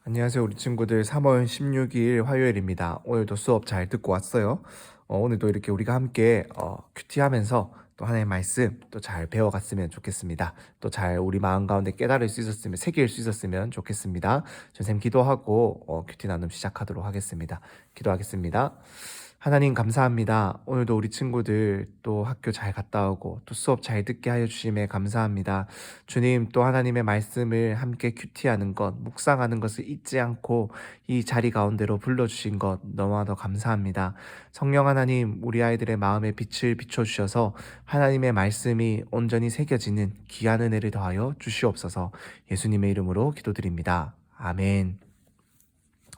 안녕하세요, 우리 친구들. 3월 16일 화요일입니다. 오늘도 수업 잘 듣고 왔어요. 오늘도 이렇게 우리가 함께 큐티하면서 또 하나의 말씀 또 잘 배워갔으면 좋겠습니다. 또 잘 우리 마음 가운데 깨달을 수 있었으면, 새길 수 있었으면 좋겠습니다. 선생님 기도하고 큐티 나눔 시작하도록 하겠습니다. 기도하겠습니다. 하나님 감사합니다. 오늘도 우리 친구들 또 학교 잘 갔다 오고 또 수업 잘 듣게 하여 주심에 감사합니다. 주님, 또 하나님의 말씀을 함께 큐티하는 것, 묵상하는 것을 잊지 않고 이 자리 가운데로 불러주신 것 너무나도 감사합니다. 성령 하나님, 우리 아이들의 마음에 빛을 비춰주셔서 하나님의 말씀이 온전히 새겨지는 귀한 은혜를 더하여 주시옵소서. 예수님의 이름으로 기도드립니다. 아멘.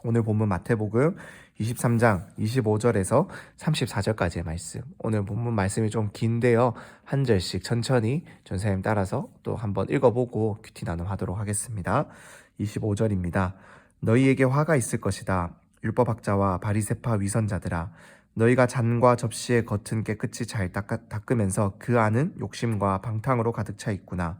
오늘 본문 마태복음 23장 25절에서 34절까지의 말씀. 오늘 본문 말씀이 좀 긴데요. 한 절씩 천천히 전사님 따라서 또 한번 읽어보고 큐티 나눔하도록 하겠습니다. 25절입니다. 너희에게 화가 있을 것이다. 율법학자와 바리새파 위선자들아, 너희가 잔과 접시의 겉은 깨끗이 잘 닦으면서 그 안은 욕심과 방탕으로 가득 차 있구나.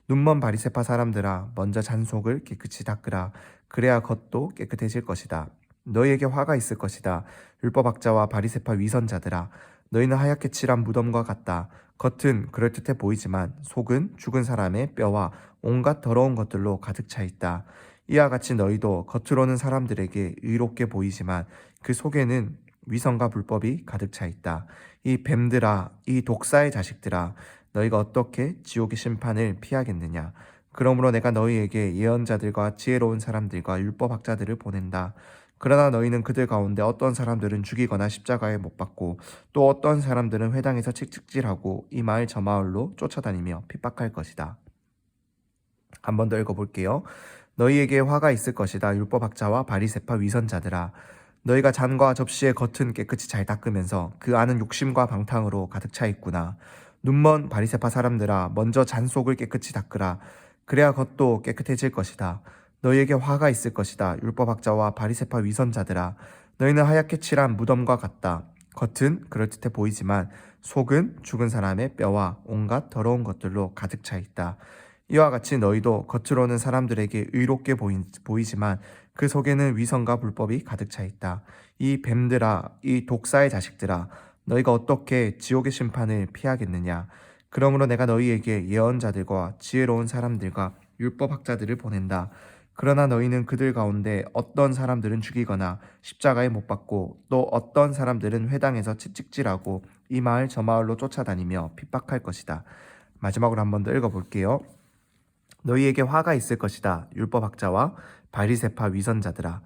눈먼 바리새파 사람들아, 먼저 잔 속을 깨끗이 닦으라. 그래야 겉도 깨끗해질 것이다. 너희에게 화가 있을 것이다. 율법학자와 바리새파 위선자들아, 너희는 하얗게 칠한 무덤과 같다. 겉은 그럴듯해 보이지만 속은 죽은 사람의 뼈와 온갖 더러운 것들로 가득 차 있다. 이와 같이 너희도 겉으로는 사람들에게 의롭게 보이지만 그 속에는 위선과 불법이 가득 차 있다. 이 뱀들아, 이 독사의 자식들아, 너희가 어떻게 지옥의 심판을 피하겠느냐? 그러므로 내가 너희에게 예언자들과 지혜로운 사람들과 율법학자들을 보낸다. 그러나 너희는 그들 가운데 어떤 사람들은 죽이거나 십자가에 못 박고 또 어떤 사람들은 회당에서 칙칙질하고 이 마을 저 마을로 쫓아다니며 핍박할 것이다. 한 번 더 읽어볼게요. 너희에게 화가 있을 것이다. 율법학자와 바리새파 위선자들아, 너희가 잔과 접시의 겉은 깨끗이 잘 닦으면서 그 안은 욕심과 방탕으로 가득 차 있구나. 눈먼 바리새파 사람들아, 먼저 잔 속을 깨끗이 닦으라. 그래야 겉도 깨끗해질 것이다. 너희에게 화가 있을 것이다. 율법학자와 바리새파 위선자들아, 너희는 하얗게 칠한 무덤과 같다. 겉은 그럴듯해 보이지만 속은 죽은 사람의 뼈와 온갖 더러운 것들로 가득 차 있다. 이와 같이 너희도 겉으로는 사람들에게 의롭게 보이지만 그 속에는 위선과 불법이 가득 차 있다. 이 뱀들아, 이 독사의 자식들아, 너희가 어떻게 지옥의 심판을 피하겠느냐? 그러므로 내가 너희에게 예언자들과 지혜로운 사람들과 율법학자들을 보낸다. 그러나 너희는 그들 가운데 어떤 사람들은 죽이거나 십자가에 못 박고 또 어떤 사람들은 회당에서 채찍질하고 이 마을 저 마을로 쫓아다니며 핍박할 것이다. 마지막으로 한 번 더 읽어볼게요. 너희에게 화가 있을 것이다. 율법학자와 바리새파 위선자들아,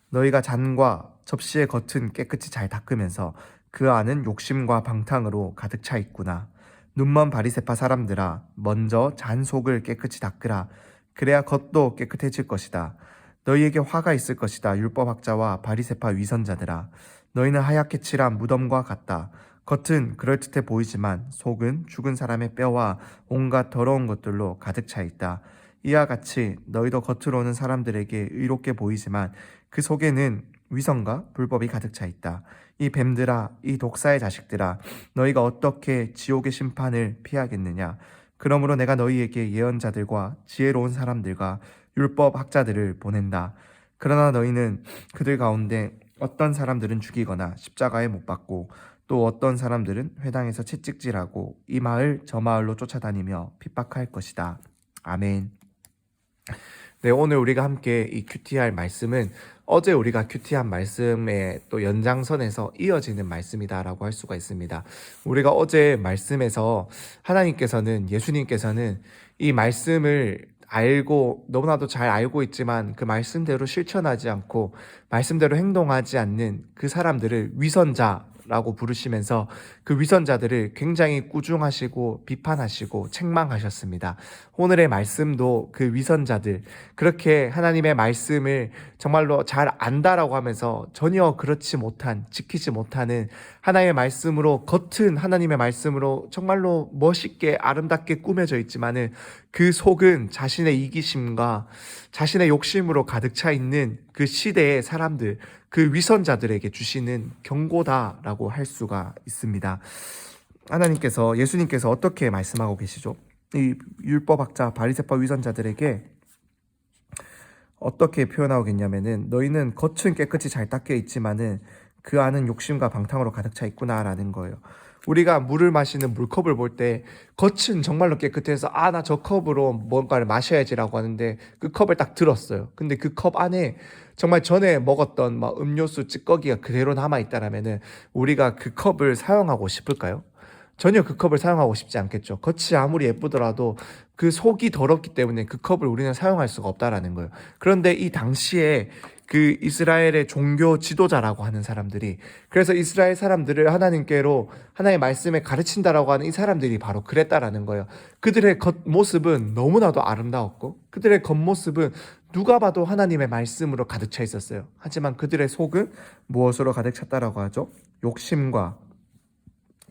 너희가 잔과 접시의 겉은 깨끗이 잘 닦으면서 그 안은 욕심과 방탕으로 가득 차 있구나. 눈먼 바리새파 사람들아, 먼저 잔 속을 깨끗이 닦으라. 그래야 겉도 깨끗해질 것이다. 너희에게 화가 있을 것이다. 율법학자와 바리새파 위선자들아, 너희는 하얗게 칠한 무덤과 같다. 겉은 그럴듯해 보이지만 속은 죽은 사람의 뼈와 온갖 더러운 것들로 가득 차 있다. 이와 같이 너희도 겉으로는 사람들에게 의롭게 보이지만 그 속에는 위선과 불법이 가득 차 있다. 이 뱀들아, 이 독사의 자식들아, 너희가 어떻게 지옥의 심판을 피하겠느냐? 그러므로 내가 너희에게 예언자들과 지혜로운 사람들과 율법학자들을 보낸다. 그러나 너희는 그들 가운데 어떤 사람들은 죽이거나 십자가에 못 박고 또 어떤 사람들은 회당에서 채찍질하고 이 마을 저 마을로 쫓아다니며 핍박할 것이다. 아멘. 네, 오늘 우리가 함께 이 큐티할 말씀은 어제 우리가 큐티한 말씀의 또 연장선에서 이어지는 말씀이다라고 할 수가 있습니다. 우리가 어제 말씀에서 하나님께서는, 예수님께서는 이 말씀을 알고 너무나도 잘 알고 있지만 그 말씀대로 실천하지 않고 말씀대로 행동하지 않는 그 사람들을 위선자라고 부르시면서 그 위선자들을 굉장히 꾸중하시고 비판하시고 책망하셨습니다. 오늘의 말씀도 그 위선자들, 그렇게 하나님의 말씀을 정말로 잘 안다라고 하면서 전혀 그렇지 못한, 지키지 못하는, 하나님의 말씀으로, 겉은 하나님의 말씀으로 정말로 멋있게 아름답게 꾸며져 있지만은 그 속은 자신의 이기심과 자신의 욕심으로 가득 차 있는 그 시대의 사람들, 그 위선자들에게 주시는 경고다라고 할 수가 있습니다. 하나님께서, 예수님께서 어떻게 말씀하고 계시죠? 이 율법학자 바리새파 위선자들에게 어떻게 표현하겠냐면은 너희는 겉은 깨끗이 잘 닦여 있지만은 그 안은 욕심과 방탕으로 가득 차 있구나라는 거예요. 우리가 물을 마시는 물컵을 볼 때 겉은 정말로 깨끗해서 아, 나 저 컵으로 뭔가를 마셔야지라고 하는데 그 컵을 딱 들었어요. 근데 그 컵 안에 정말 전에 먹었던 막 음료수 찌꺼기가 그대로 남아 있다라면은 우리가 그 컵을 사용하고 싶을까요? 전혀 그 컵을 사용하고 싶지 않겠죠. 겉이 아무리 예쁘더라도 그 속이 더럽기 때문에 그 컵을 우리는 사용할 수가 없다라는 거예요. 그런데 이 당시에 그 이스라엘의 종교 지도자라고 하는 사람들이, 그래서 이스라엘 사람들을 하나님께로 하나님의 말씀에 가르친다라고 하는 이 사람들이 바로 그랬다라는 거예요. 그들의 겉모습은 너무나도 아름다웠고 그들의 겉모습은 누가 봐도 하나님의 말씀으로 가득 차 있었어요. 하지만 그들의 속은 무엇으로 가득 찼다라고 하죠? 욕심과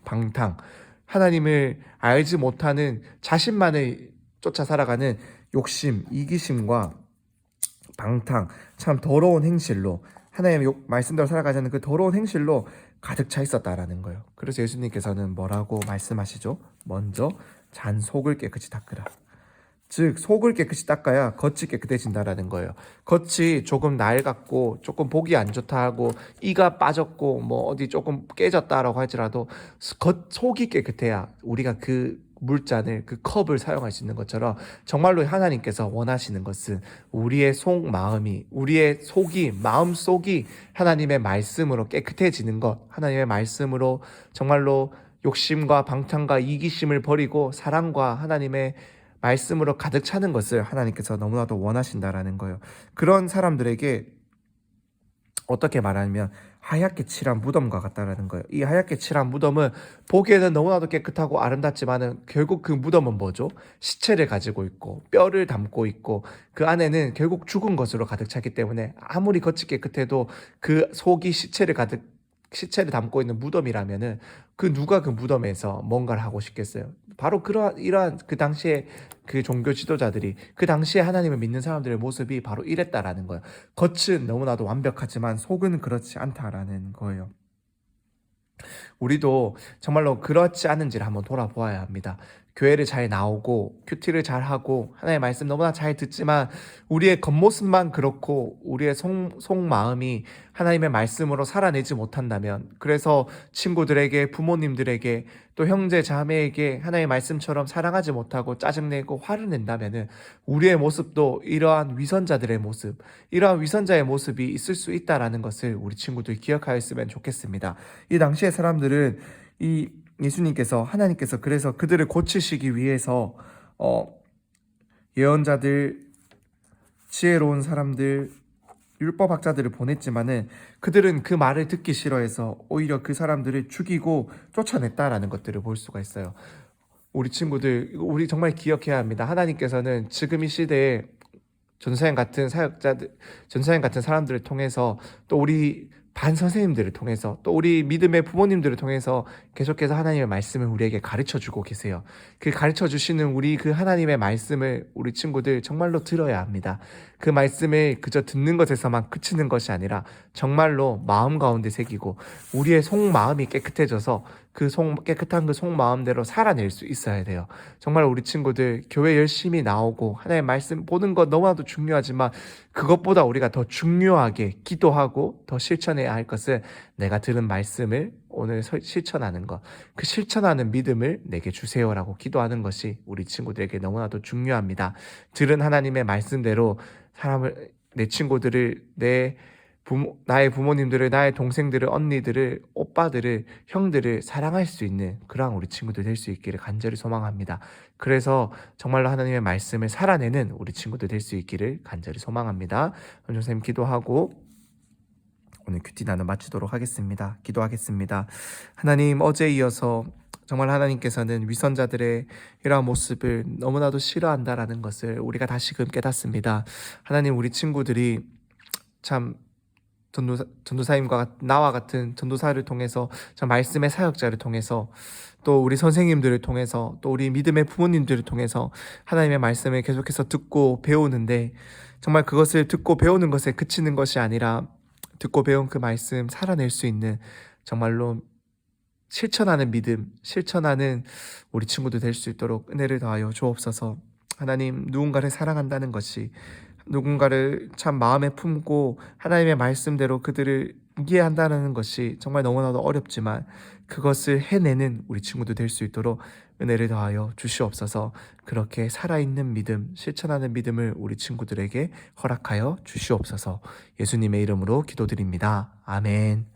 방탕, 하나님을 알지 못하는 자신만을 쫓아 살아가는 욕심, 이기심과 방탕, 참 더러운 행실로, 하나님의 말씀대로 살아가자는 그 더러운 행실로 가득 차 있었다라는 거예요. 그래서 예수님께서는 뭐라고 말씀하시죠? 먼저 잔 속을 깨끗이 닦으라. 즉 속을 깨끗이 닦아야 겉이 깨끗해진다라는 거예요. 겉이 조금 낡았고 조금 보기 안 좋다 하고 이가 빠졌고 뭐 어디 조금 깨졌다라고 할지라도 속이 깨끗해야 우리가 그 물잔을, 그 컵을 사용할 수 있는 것처럼 정말로 하나님께서 원하시는 것은 우리의 속 마음이, 우리의 속이, 마음 속이 하나님의 말씀으로 깨끗해지는 것, 하나님의 말씀으로 정말로 욕심과 방탕과 이기심을 버리고 사랑과 하나님의 말씀으로 가득 차는 것을 하나님께서 너무나도 원하신다라는 거예요. 그런 사람들에게 어떻게 말하냐면 하얗게 칠한 무덤과 같다라는 거예요. 이 하얗게 칠한 무덤은 보기에는 너무나도 깨끗하고 아름답지만은 결국 그 무덤은 뭐죠? 시체를 가지고 있고 뼈를 담고 있고 그 안에는 결국 죽은 것으로 가득 차기 때문에 아무리 겉이 깨끗해도 그 속이 시체를 담고 있는 무덤이라면은 그 누가 그 무덤에서 뭔가를 하고 싶겠어요. 바로 이러한 그 당시에 그 종교 지도자들이, 그 당시에 하나님을 믿는 사람들의 모습이 바로 이랬다라는 거예요. 겉은 너무나도 완벽하지만 속은 그렇지 않다라는 거예요. 우리도 정말로 그렇지 않은지를 한번 돌아보아야 합니다. 교회를 잘 나오고 큐티를 잘 하고 하나님의 말씀 너무나 잘 듣지만 우리의 겉모습만 그렇고 우리의 속마음이 하나님의 말씀으로 살아내지 못한다면, 그래서 친구들에게, 부모님들에게, 또 형제 자매에게 하나님의 말씀처럼 사랑하지 못하고 짜증내고 화를 낸다면은 우리의 모습도 이러한 위선자들의 모습, 이러한 위선자의 모습이 있을 수 있다라는 것을 우리 친구들 기억하였으면 좋겠습니다. 이 당시의 사람들은 이 예수님께서, 하나님께서 그래서 그들을 고치시기 위해서 예언자들, 지혜로운 사람들, 율법학자들을 보냈지만은 그들은 그 말을 듣기 싫어해서 오히려 그 사람들을 죽이고 쫓아냈다라는 것들을 볼 수가 있어요. 우리 친구들, 우리 정말 기억해야 합니다. 하나님께서는 지금 이 시대에 전사님 같은 사역자들, 전사님 같은 사람들을 통해서, 또 우리 반 선생님들을 통해서, 또 우리 믿음의 부모님들을 통해서 계속해서 하나님의 말씀을 우리에게 가르쳐 주고 계세요. 그 가르쳐 주시는 우리 그 하나님의 말씀을 우리 친구들 정말로 들어야 합니다. 그 말씀을 그저 듣는 것에서만 그치는 것이 아니라 정말로 마음 가운데 새기고 우리의 속마음이 깨끗해져서 깨끗한 그 속마음대로 살아낼 수 있어야 돼요. 정말 우리 친구들 교회 열심히 나오고 하나님의 말씀 보는 것 너무나도 중요하지만 그것보다 우리가 더 중요하게 기도하고 더 실천해야 할 것은 내가 들은 말씀을 오늘 실천하는 것, 그 실천하는 믿음을 내게 주세요라고 기도하는 것이 우리 친구들에게 너무나도 중요합니다. 들은 하나님의 말씀대로 내 친구들을, 나의 부모님들을, 나의 동생들을, 언니들을, 오빠들을, 형들을 사랑할 수 있는 그러한 우리 친구들 될 수 있기를 간절히 소망합니다. 그래서 정말로 하나님의 말씀을 살아내는 우리 친구들 될 수 있기를 간절히 소망합니다. 선생님 기도하고 오늘 큐티 나눔 마치도록 하겠습니다. 기도하겠습니다. 하나님, 어제에 이어서 정말 하나님께서는 위선자들의 이러한 모습을 너무나도 싫어한다라는 것을 우리가 다시금 깨닫습니다. 하나님, 우리 친구들이 참 전도사님과 나와 같은 전도사를 통해서, 참 말씀의 사역자를 통해서, 또 우리 선생님들을 통해서, 또 우리 믿음의 부모님들을 통해서 하나님의 말씀을 계속해서 듣고 배우는데, 정말 그것을 듣고 배우는 것에 그치는 것이 아니라 듣고 배운 그 말씀 살아낼 수 있는 정말로 실천하는 믿음, 실천하는 우리 친구들 될 수 있도록 은혜를 더하여 주옵소서. 하나님, 누군가를 사랑한다는 것이 누군가를 참 마음에 품고 하나님의 말씀대로 그들을 이해한다는 것이 정말 너무나도 어렵지만 그것을 해내는 우리 친구도 될 수 있도록 은혜를 더하여 주시옵소서. 그렇게 살아있는 믿음, 실천하는 믿음을 우리 친구들에게 허락하여 주시옵소서. 예수님의 이름으로 기도드립니다. 아멘.